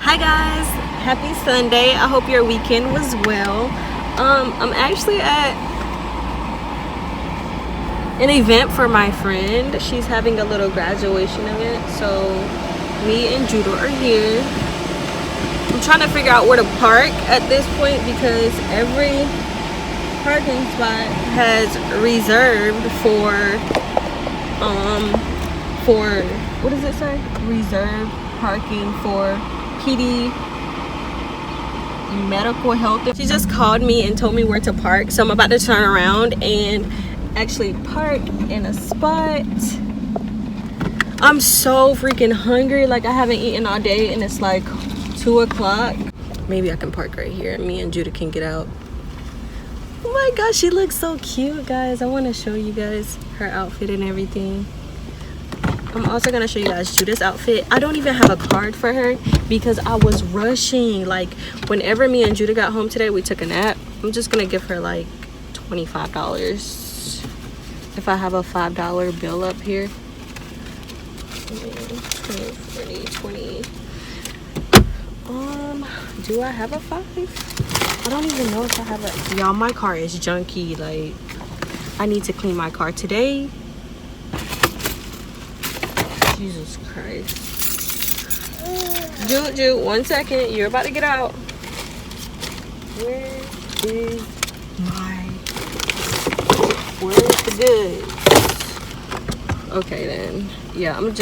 Hi guys, happy Sunday. I hope your weekend was well. I'm actually at an event for my friend. She's having a little graduation event, so me and Judah are here. I'm trying to figure out where to park at this point because every parking spot has reserved for what does it say? Reserved parking for PD medical health. She just called me and told me where to park, so I'm about to turn around and actually park in a spot. I'm so freaking hungry. Like, I haven't eaten all day and it's like 2 o'clock. Maybe I can park right here and me and Judah can get out. Oh my gosh, she looks so cute, guys. I want to show you guys her outfit and everything. I'm also gonna show you guys Judah's outfit. I don't even have a card for her because I was rushing. Like, whenever me and Judah got home today, we took a nap. I'm just gonna give her like $25 if I have a $5 bill up here. 20, 40, 20. Do I have a 5? I don't even know if I have a. Y'all, my car is junky. Like, I need to clean my car today. Jesus Christ. Jude, 1 second. You're about to get out. Where's the goods? Okay, then. Yeah, I don't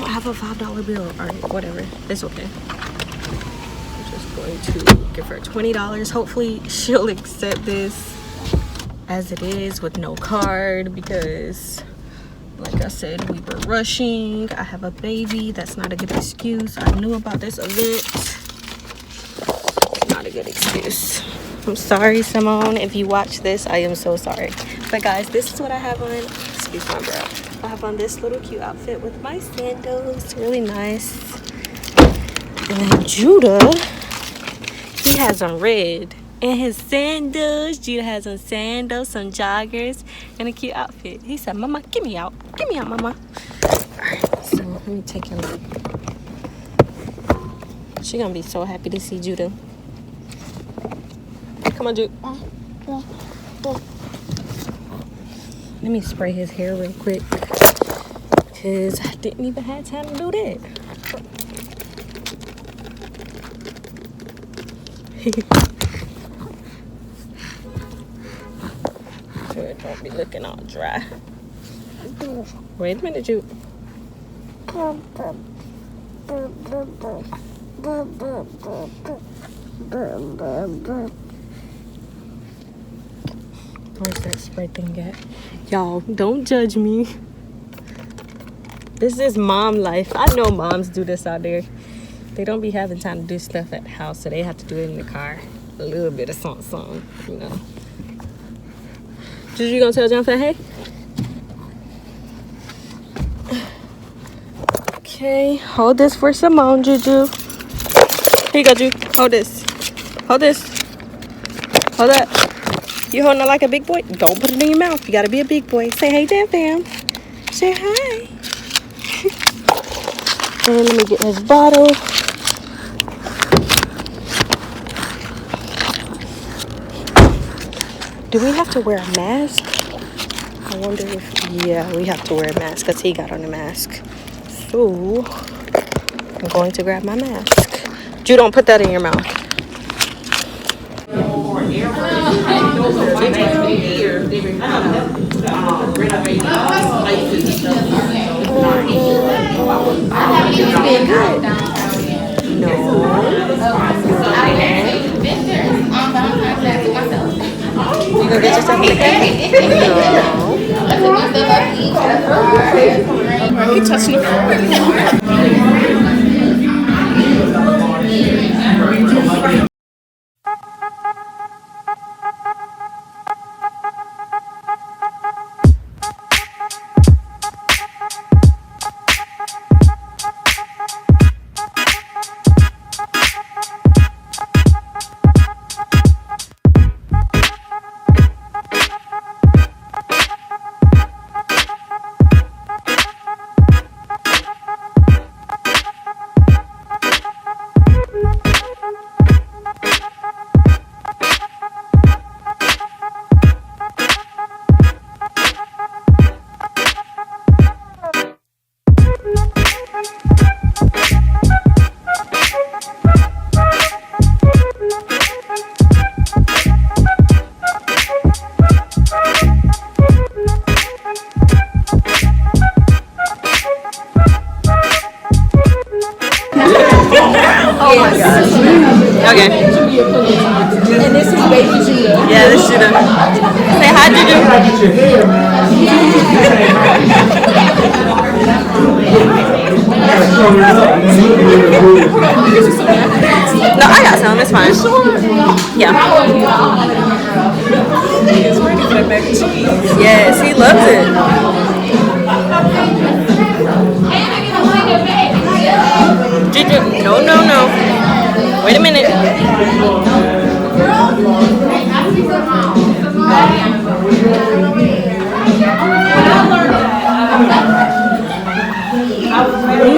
have a $5 bill. Alright, whatever. It's okay. I'm just going to give her $20. Hopefully, she'll accept this as it is with no card because, like I said, we were rushing. I have a baby. That's not a good excuse. I knew about this event. Not a good excuse. I'm sorry, Simone. If you watch this, I am so sorry. But guys, this is what I have on. Excuse my bro. I have on this little cute outfit with my sandals. Really nice. And then Judah, he has on red. And his sandals. Judah has on sandals, some joggers, and a cute outfit. He said, Mama, get me out. Get me out, Mama. Alright, so let me take him. She's gonna be so happy to see Judah. Come on, Jude. Let me spray his hair real quick because I didn't even have time to do that. Good, don't be looking all dry. Wait a minute, Jude. Where's that spray thing at? Y'all, don't judge me. This is mom life. I know moms do this out there. They don't be having time to do stuff at the house, so they have to do it in the car. A little bit of something, you know. Juju, you gonna tell Jonathan, hey? Okay, hold this for Simone, Juju. Here you go, Juju. Hold this. Hold this. Hold that. You holding it like a big boy? Don't put it in your mouth. You gotta be a big boy. Say hey, Dan fam. Say hi. And let me get his bottle. Do we have to wear a mask? I wonder if, yeah, we have to wear a mask because he got on a mask. So, I'm going to grab my mask. You don't put that in your mouth. No. You gonna get yourself a cake? No. He touching the floor. Yes. Okay. And this is baby Judah. Yeah, this Judah. Say hi, Judah. No, I got some. It's fine. Yeah. Yes, he loves it. Juju, no. Wait a minute.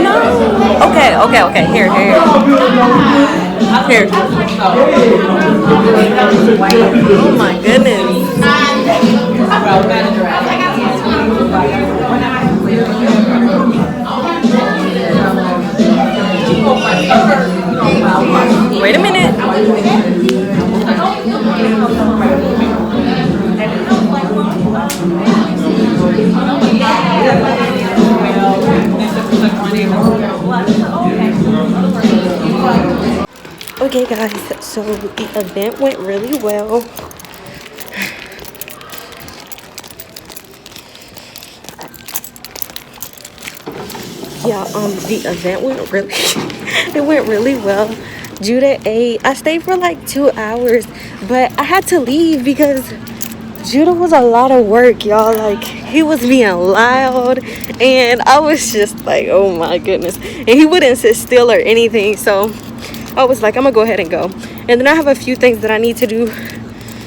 No. Okay. Here. Oh my goodness. Wait a minute. Okay guys, so the event went really well. Yeah, the event went really it went really well. Judah ate. I stayed for like 2 hours, but I had to leave because Judah was a lot of work, y'all. Like, he was being loud, and I was just like, oh my goodness. And he wouldn't sit still or anything, so I was like, I'm gonna go ahead and go. And then I have a few things that I need to do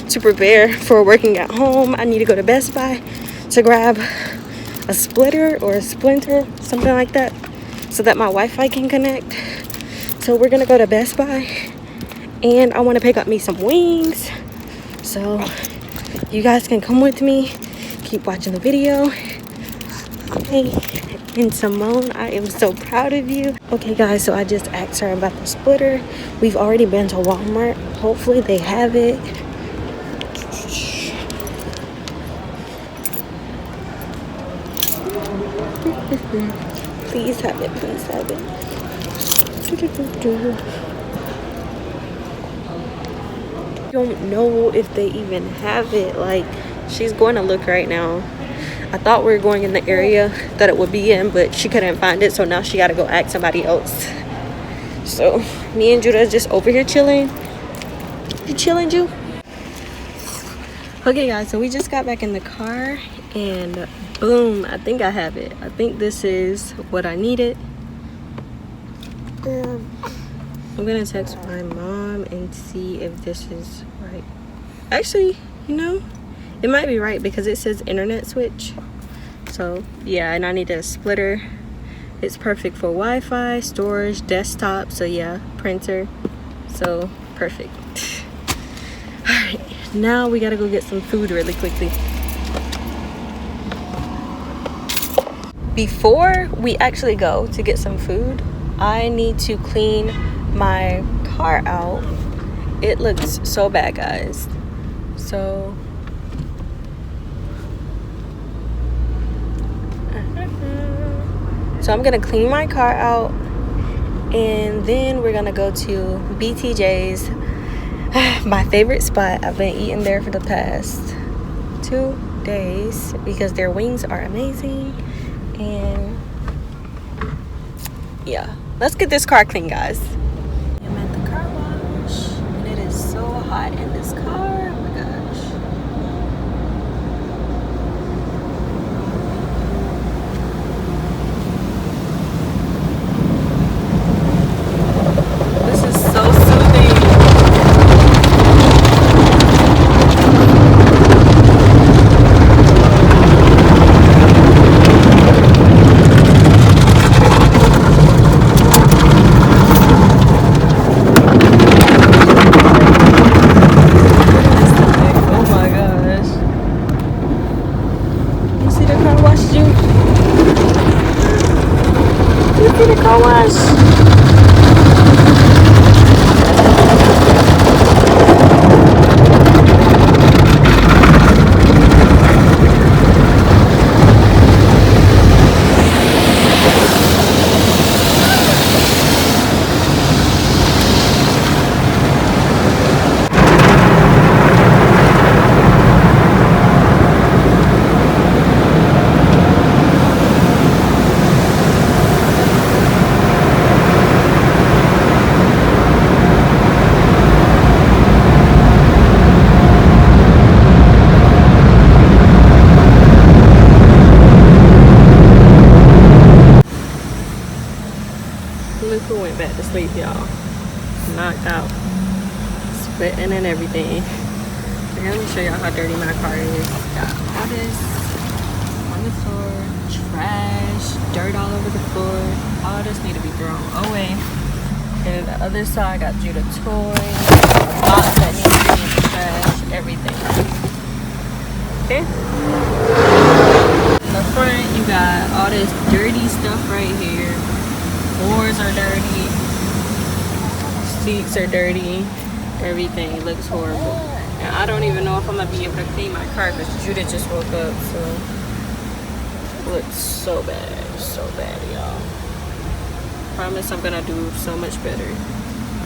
to prepare for working at home. I need to go to Best Buy to grab a splitter or a splinter, something like that, so that my Wi-Fi can connect. So we're gonna go to Best Buy, and I want to pick up me some wings. So you guys can come with me, keep watching the video. Okay, and Simone, I am so proud of you. Okay guys, so I just asked her about the splitter. We've already been to Walmart. Hopefully they have it. Please have it, please have it. Don't know if they even have it. Like, she's going to look right now. I thought we were going in the area that it would be in, but she couldn't find it, so now she got to go ask somebody else. So me and Judah just over here chilling. You chilling, Ju? Okay guys, so we just got back in the car, and boom, I think I have it. I think this is what I needed. I'm gonna text my mom and see if this is right. Actually, you know, it might be right because it says internet switch. So yeah, and I need a splitter. It's perfect for Wi-Fi, storage, desktop. So yeah, printer. So perfect. All right, now we gotta go get some food really quickly. Before we actually go to get some food, I need to clean my car out. It looks so bad, guys. So I'm gonna clean my car out, and then we're gonna go to BTJ's, my favorite spot. I've been eating there for the past 2 days because their wings are amazing. And yeah, let's get this car clean, guys. I'm at the car wash, and it is so hot in this car. Oh my gosh. This is so soothing. asleep, y'all. Knocked out. Sweating and everything. Okay, let me show y'all how dirty my car is. Got all this on the floor, trash, dirt all over the floor. All this need to be thrown away. And the other side got Judah toys, box that needs to be in the trash, everything. Okay? In the front, you got all this dirty stuff right here. Floors are dirty. Seats are dirty. Everything looks horrible. And I don't even know if I'm gonna be able to clean my car because Judah just woke up, so it looks so bad, y'all. Promise I'm gonna do so much better.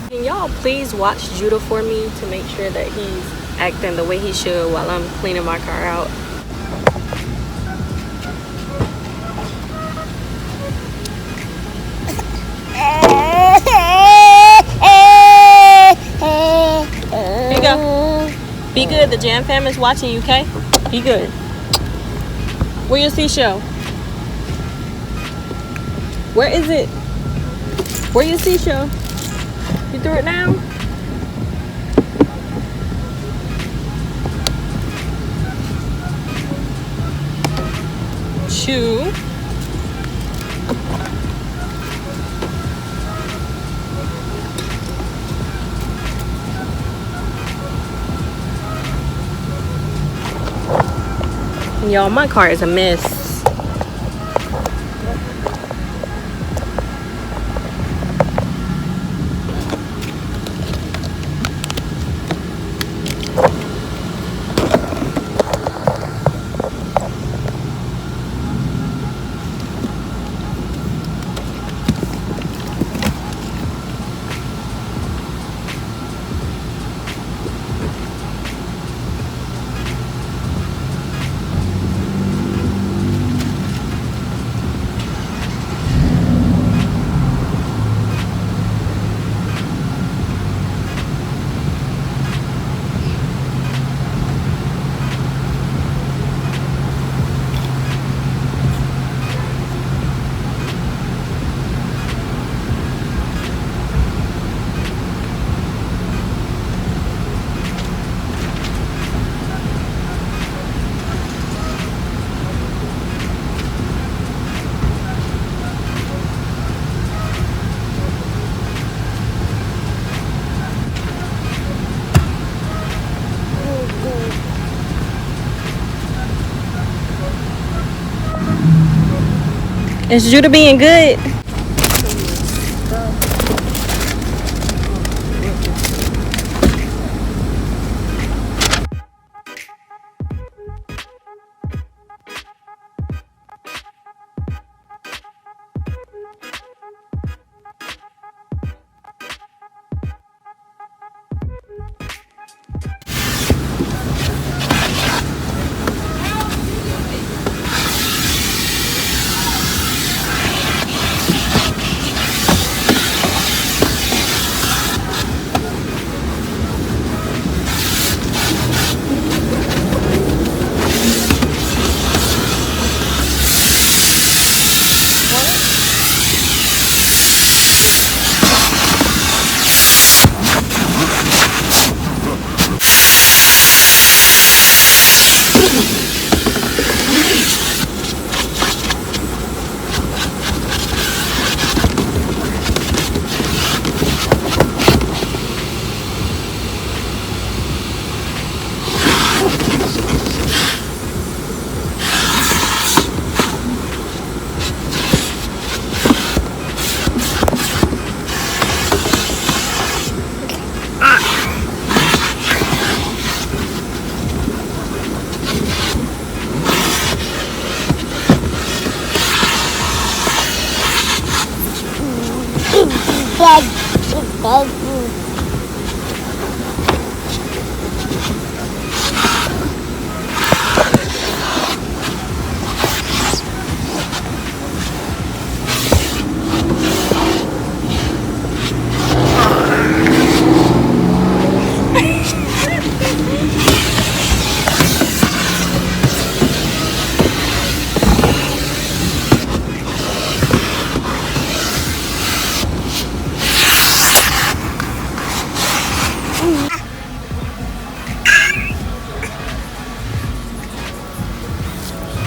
Can y'all please watch Judah for me to make sure that he's acting the way he should while I'm cleaning my car out. Here you go. Be good. The Jam fam is watching you, okay? Be good. Where your seashell? Where is it? Where your seashell? You threw it down? Chew. Y'all, my car is a mess. Is Judah being good?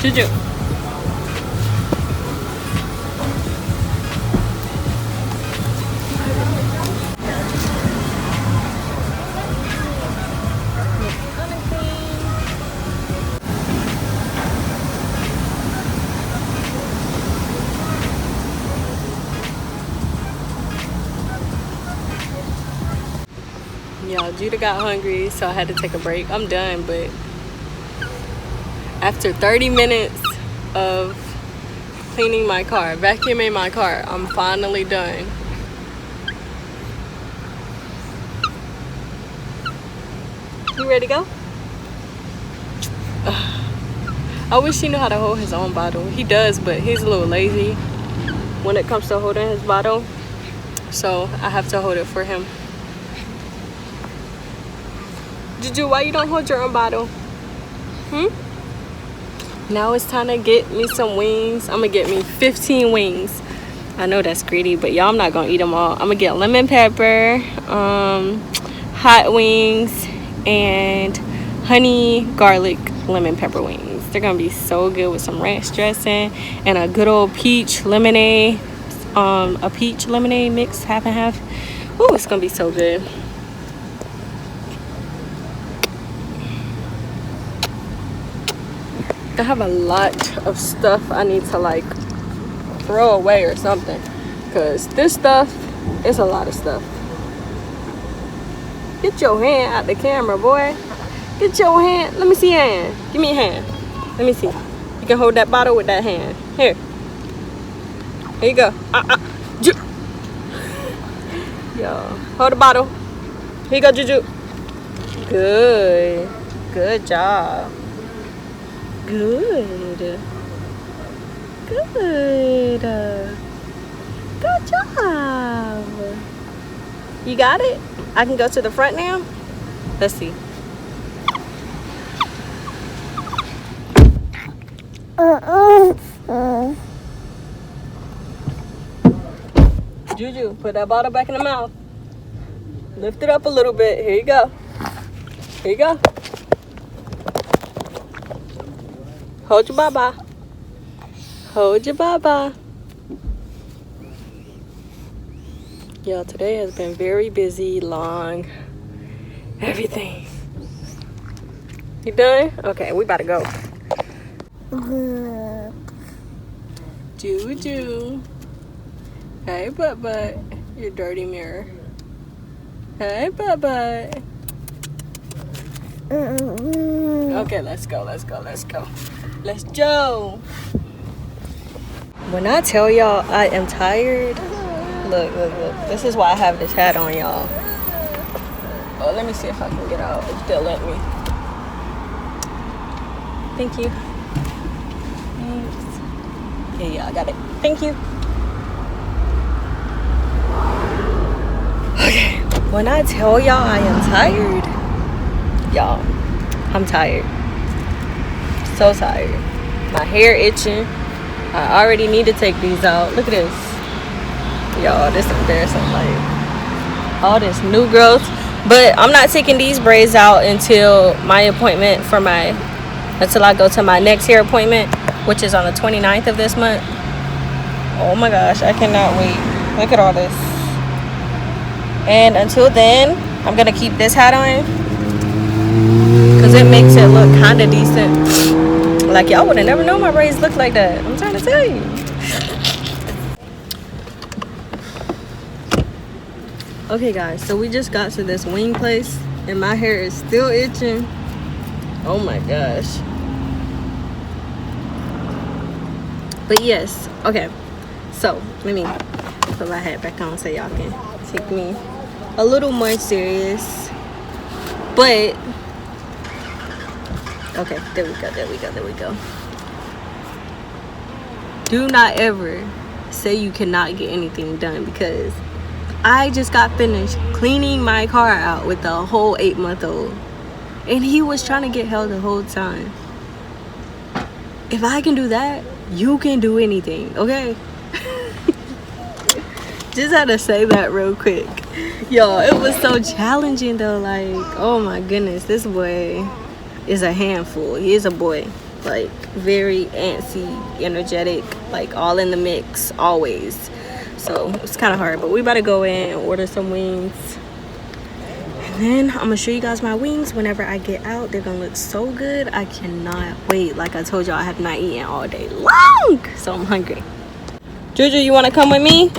Juju. Y'all, Judah got hungry, so I had to take a break. I'm done, but after 30 minutes of cleaning my car, vacuuming my car, I'm finally done. You ready to go? I wish he knew how to hold his own bottle. He does, but he's a little lazy when it comes to holding his bottle, so I have to hold it for him. Juju, why you don't hold your own bottle? Now it's time to get me some wings. I'm gonna get me 15 wings. I know that's greedy, but y'all, I'm not gonna eat them all. I'm gonna get lemon pepper, hot wings, and honey garlic lemon pepper wings. They're gonna be so good with some ranch dressing and a good old peach lemonade, a peach lemonade mix, half and half. Ooh, it's gonna be so good. I have a lot of stuff I need to like throw away or something, because this stuff is a lot of stuff. Get your hand out the camera, boy. Get your hand. Let me see your hand. Give me a hand. Let me see. You can hold that bottle with that hand. Here. Here you go. Yo, hold the bottle. Here you go, Juju. Good. Good job. Good. Good. Good job. You got it? I can go to the front now? Let's see. Juju, put that bottle back in the mouth. Lift it up a little bit. Here you go. Here you go. Hold your baba. Hold your baba. Y'all, today has been very busy, long, everything. You done? Okay, we about to go. Juju. Hey, butt. Your dirty mirror. Hey, butt. Okay, let's go. Let's go. When I tell y'all I am tired, look. This is why I have this hat on, y'all. Oh, let me see if I can get out. It's still let me. Thank you. Thanks. Yeah, I got it. Thank you. Okay. When I tell y'all I am tired, y'all, I'm tired. So tired. My hair itching. I already need to take these out. Look at this. Y'all, this is embarrassing. Like, all this new growth. But I'm not taking these braids out until my appointment until I go to my next hair appointment, which is on the 29th of this month. Oh my gosh, I cannot wait. Look at all this. And until then, I'm gonna keep this hat on, because it makes it look kind of decent. Like, y'all would have never known my braids look like that. I'm trying to tell you. Okay, guys, so we just got to this wing place, and my hair is still itching. Oh my gosh. But yes, okay. So let me put my hat back on so y'all can take me a little more serious. But okay, there we go. Do not ever say you cannot get anything done, because I just got finished cleaning my car out with a whole 8-month-old, and he was trying to get held the whole time. If I can do that, you can do anything, okay? Just had to say that real quick. Yo, it was so challenging though. Like, oh my goodness, this boy is a handful. He is a boy. like very antsy, energetic, like all in the mix always. So it's kind of hard, but we about to go in and order some wings. And then I'm gonna show you guys my wings whenever I get out. They're gonna look so good. I cannot wait. Like I told y'all, I have not eaten all day long, so I'm hungry. Juju, you wanna come with me?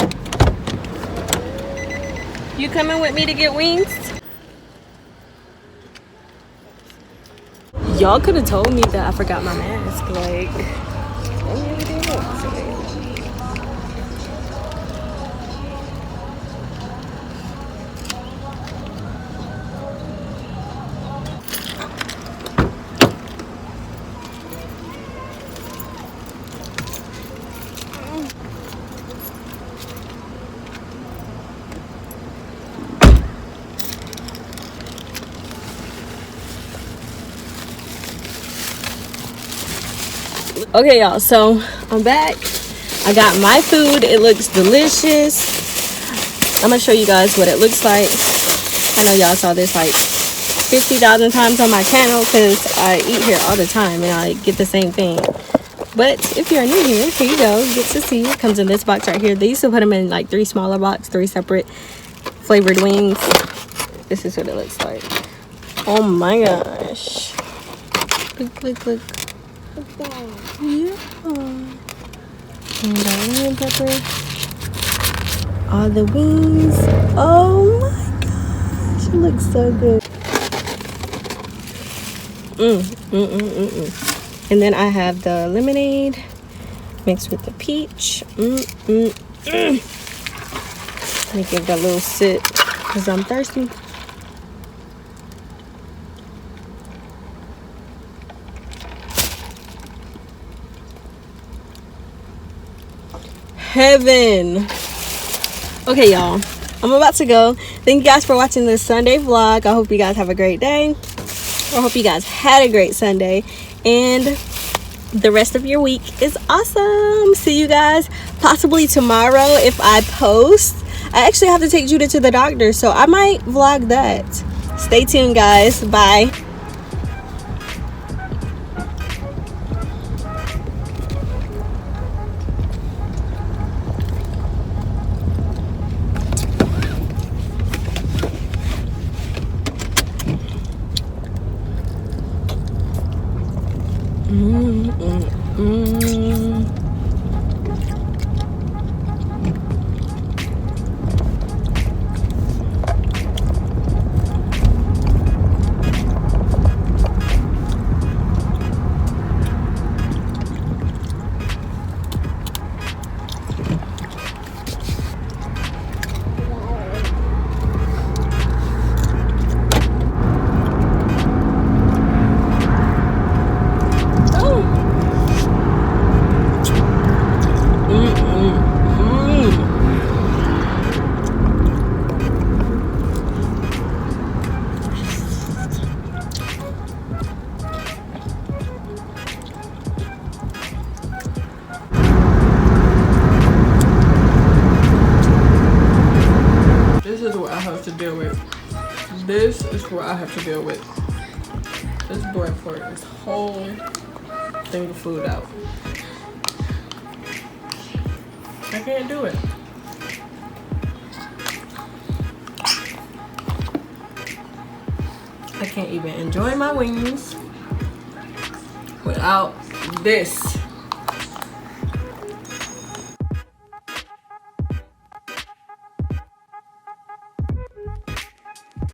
You coming with me to get wings? Y'all could have told me that I forgot my mask. Like, tell me everything else. Okay, y'all, so I'm back. I got my food. It looks delicious. I'm gonna show you guys what it looks like. I know y'all saw this like 50,000 times on my channel because I eat here all the time and I get the same thing. But if you're new here you go. You get to see. It comes in this box right here. They used to put them in like 3 smaller boxes, 3 separate flavored wings. This is what it looks like. Oh my gosh. Look, look, look. Yeah. And onion pepper. All the wings. Oh my gosh. It looks so good. And then I have the lemonade mixed with the peach. Let me give that a little sip because I'm thirsty. Heaven. Okay, y'all, I'm about to go. Thank you guys for watching this Sunday vlog. I hope you guys have a great day. I hope you guys had a great Sunday and the rest of your week is awesome. See you guys possibly tomorrow if I post. I actually have to take Judah to the doctor, so I might vlog that. Stay tuned, guys. Bye. This is what I have to deal with. This is what I have to deal with. This bread for this whole thing of food out. I can't do it. I can't even enjoy my wings without this.